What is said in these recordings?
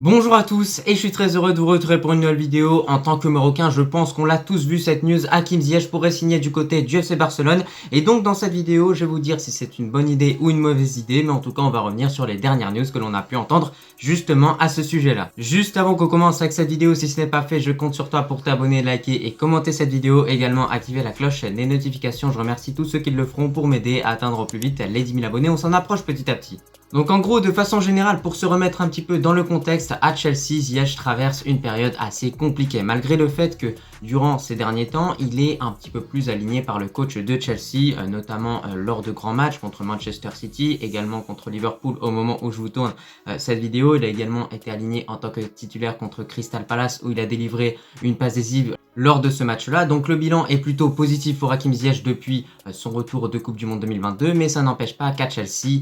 Bonjour à tous et je suis très heureux de vous retrouver pour une nouvelle vidéo. En tant que Marocain, je pense qu'on l'a tous vu cette news. Hakim Ziyech pourrait signer du côté du FC Barcelone. Et donc dans cette vidéo, je vais vous dire si c'est une bonne idée ou une mauvaise idée. Mais en tout cas, on va revenir sur les dernières news que l'on a pu entendre justement à ce sujet-là. Juste avant qu'on commence avec cette vidéo, si ce n'est pas fait, je compte sur toi pour t'abonner, liker et commenter cette vidéo. Également activer la cloche des notifications. Je remercie tous ceux qui le feront pour m'aider à atteindre au plus vite les 10 000 abonnés. On s'en approche petit à petit. Donc en gros, de façon générale, pour se remettre un petit peu dans le contexte, à Chelsea, Ziyech traverse une période assez compliquée. Malgré le fait que durant ces derniers temps, il est un petit peu plus aligné par le coach de Chelsea, notamment lors de grands matchs contre Manchester City, également contre Liverpool au moment où je vous tourne cette vidéo. Il a également été aligné en tant que titulaire contre Crystal Palace où il a délivré une passe décisive lors de ce match-là. Donc le bilan est plutôt positif pour Hakim Ziyech depuis son retour de Coupe du Monde 2022, mais ça n'empêche pas qu'à Chelsea,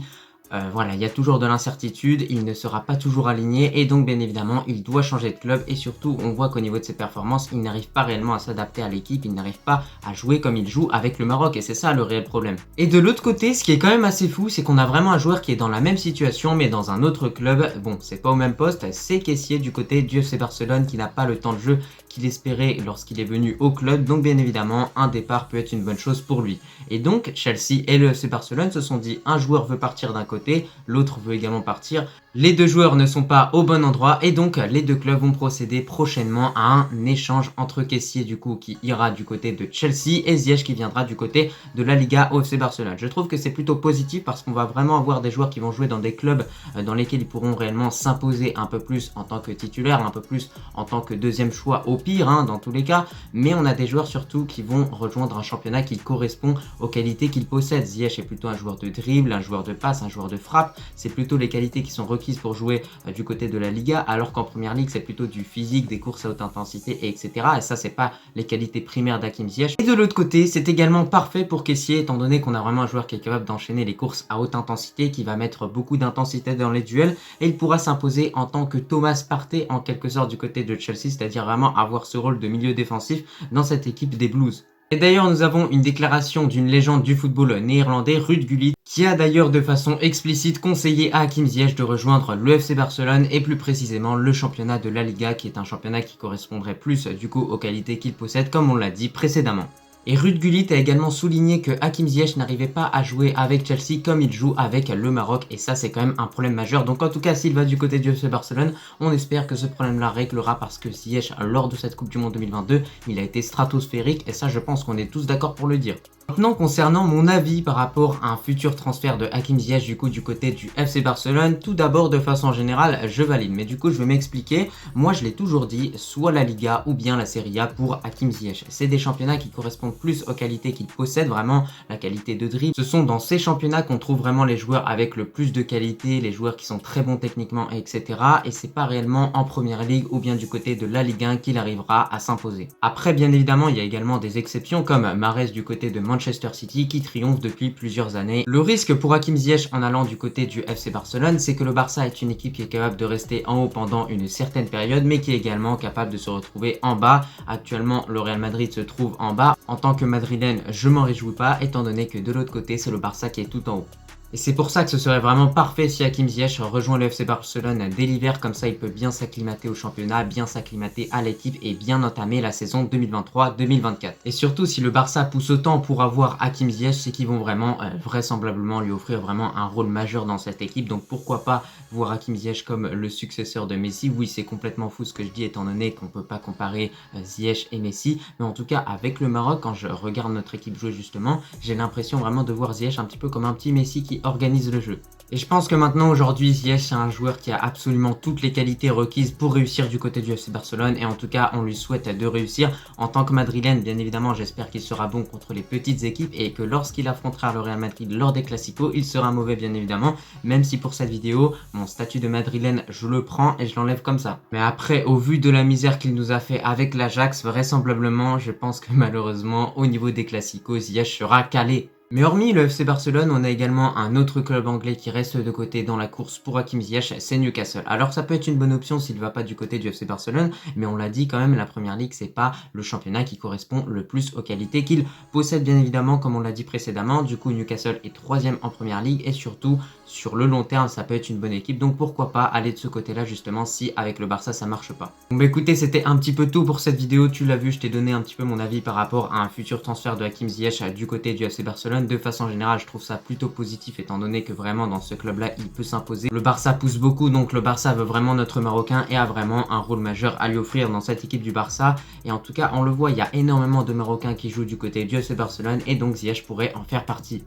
voilà, il y a toujours de l'incertitude, il ne sera pas toujours aligné et donc bien évidemment il doit changer de club et surtout on voit qu'au niveau de ses performances il n'arrive pas réellement à s'adapter à l'équipe, il n'arrive pas à jouer comme il joue avec le Maroc et c'est ça le réel problème. Et de l'autre côté, ce qui est quand même assez fou, c'est qu'on a vraiment un joueur qui est dans la même situation mais dans un autre club. Bon, c'est pas au même poste, c'est Kessié du côté du FC Barcelone qui n'a pas le temps de jeu qu'il espérait lorsqu'il est venu au club, donc bien évidemment un départ peut être une bonne chose pour lui. Et donc Chelsea et le FC Barcelone se sont dit un joueur veut partir d'un côté, l'autre veut également partir. Les deux joueurs ne sont pas au bon endroit et donc les deux clubs vont procéder prochainement à un échange entre Kessié du coup qui ira du côté de Chelsea et Ziyech qui viendra du côté de la Liga au FC Barcelone. Je trouve que c'est plutôt positif parce qu'on va vraiment avoir des joueurs qui vont jouer dans des clubs dans lesquels ils pourront réellement s'imposer un peu plus en tant que titulaire, un peu plus en tant que deuxième choix au pire dans tous les cas, mais on a des joueurs surtout qui vont rejoindre un championnat qui correspond aux qualités qu'il possède. Ziyech est plutôt un joueur de dribble, un joueur de passe, un joueur de frappe, c'est plutôt les qualités qui sont requises pour jouer du côté de la Liga, alors qu'en première ligue c'est plutôt du physique, des courses à haute intensité, etc. Et ça c'est pas les qualités primaires d'Hakim Ziyech. Et de l'autre côté, c'est également parfait pour Kessié, étant donné qu'on a vraiment un joueur qui est capable d'enchaîner les courses à haute intensité, qui va mettre beaucoup d'intensité dans les duels, et il pourra s'imposer en tant que Thomas Partey en quelque sorte du côté de Chelsea, c'est-à-dire vraiment avoir ce rôle de milieu défensif dans cette équipe des Blues. Et d'ailleurs, nous avons une déclaration d'une légende du football néerlandais, Ruud Gullit, qui a d'ailleurs de façon explicite conseillé à Hakim Ziyech de rejoindre le FC Barcelone et plus précisément le championnat de la Liga, qui est un championnat qui correspondrait plus du coup aux qualités qu'il possède, comme on l'a dit précédemment. Et Ruud Gullit a également souligné que Hakim Ziyech n'arrivait pas à jouer avec Chelsea comme il joue avec le Maroc, et ça c'est quand même un problème majeur. Donc en tout cas, s'il va du côté du FC Barcelone, on espère que ce problème-là réglera, parce que Ziyech, lors de cette Coupe du Monde 2022, il a été stratosphérique, et ça je pense qu'on est tous d'accord pour le dire. Maintenant, concernant mon avis par rapport à un futur transfert de Hakim Ziyech du côté du FC Barcelone, tout d'abord de façon générale, je valide. Mais du coup, je vais m'expliquer. Moi, je l'ai toujours dit, soit la Liga ou bien la Serie A pour Hakim Ziyech. C'est des championnats qui correspondent plus aux qualités qu'il possède, vraiment la qualité de dribble. Ce sont dans ces championnats qu'on trouve vraiment les joueurs avec le plus de qualité, les joueurs qui sont très bons techniquement, etc. Et c'est pas réellement en Première Ligue ou bien du côté de la Ligue 1 qu'il arrivera à s'imposer. Après, bien évidemment, il y a également des exceptions comme Mahrez du côté de Manchester City qui triomphe depuis plusieurs années. Le risque pour Hakim Ziyech en allant du côté du FC Barcelone, c'est que le Barça est une équipe qui est capable de rester en haut pendant une certaine période, mais qui est également capable de se retrouver en bas. Actuellement, le Real Madrid se trouve en bas. En tant que madrilène, je m'en réjouis pas, étant donné que de l'autre côté, c'est le Barça qui est tout en haut. Et c'est pour ça que ce serait vraiment parfait si Hakim Ziyech rejoint le FC Barcelone dès l'hiver, comme ça il peut bien s'acclimater au championnat, bien s'acclimater à l'équipe et bien entamer la saison 2023-2024. Et surtout, si le Barça pousse autant pour avoir Hakim Ziyech, c'est qu'ils vont vraiment vraisemblablement lui offrir vraiment un rôle majeur dans cette équipe. Donc pourquoi pas voir Hakim Ziyech comme le successeur de Messi. Oui, c'est complètement fou ce que je dis, étant donné qu'on peut pas comparer Ziyech et Messi, mais en tout cas avec le Maroc, quand je regarde notre équipe jouer justement, j'ai l'impression vraiment de voir Ziyech un petit peu comme un petit Messi qui organise le jeu. Et je pense que maintenant, aujourd'hui, Ziyech, c'est un joueur qui a absolument toutes les qualités requises pour réussir du côté du FC Barcelone. Et en tout cas, on lui souhaite de réussir. En tant que madrilène, bien évidemment, j'espère qu'il sera bon contre les petites équipes et que lorsqu'il affrontera le Real Madrid lors des Classicos, il sera mauvais, bien évidemment. Même si pour cette vidéo, mon statut de madrilène, je le prends et je l'enlève comme ça. Mais après, au vu de la misère qu'il nous a fait avec l'Ajax, vraisemblablement, je pense que malheureusement, au niveau des Classicos, Ziyech sera calé. Mais hormis le FC Barcelone, on a également un autre club anglais qui reste de côté dans la course pour Hakim Ziyech, c'est Newcastle. Alors ça peut être une bonne option s'il ne va pas du côté du FC Barcelone, mais on l'a dit quand même, la Première Ligue c'est pas le championnat qui correspond le plus aux qualités qu'il possède bien évidemment, comme on l'a dit précédemment. Du coup Newcastle est 3e en Première Ligue et surtout sur le long terme ça peut être une bonne équipe, donc pourquoi pas aller de ce côté-là justement si avec le Barça ça marche pas. Donc bah écoutez, c'était un petit peu tout pour cette vidéo, tu l'as vu, je t'ai donné un petit peu mon avis par rapport à un futur transfert de Hakim Ziyech du côté du FC Barcelone. De façon générale, je trouve ça plutôt positif étant donné que vraiment dans ce club-là, il peut s'imposer. Le Barça pousse beaucoup, donc le Barça veut vraiment notre Marocain et a vraiment un rôle majeur à lui offrir dans cette équipe du Barça. Et en tout cas, on le voit, il y a énormément de Marocains qui jouent du côté du FC Barcelone et donc Ziyech pourrait en faire partie.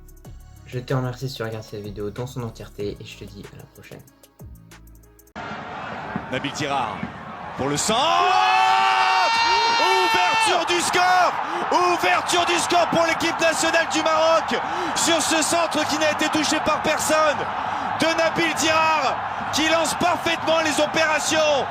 Je te remercie si tu regardes cette vidéo dans son entièreté et je te dis à la prochaine. Nabil Tirard pour le centre. Ouverture du score pour l'équipe nationale du Maroc sur ce centre qui n'a été touché par personne de Nabil Tirard qui lance parfaitement les opérations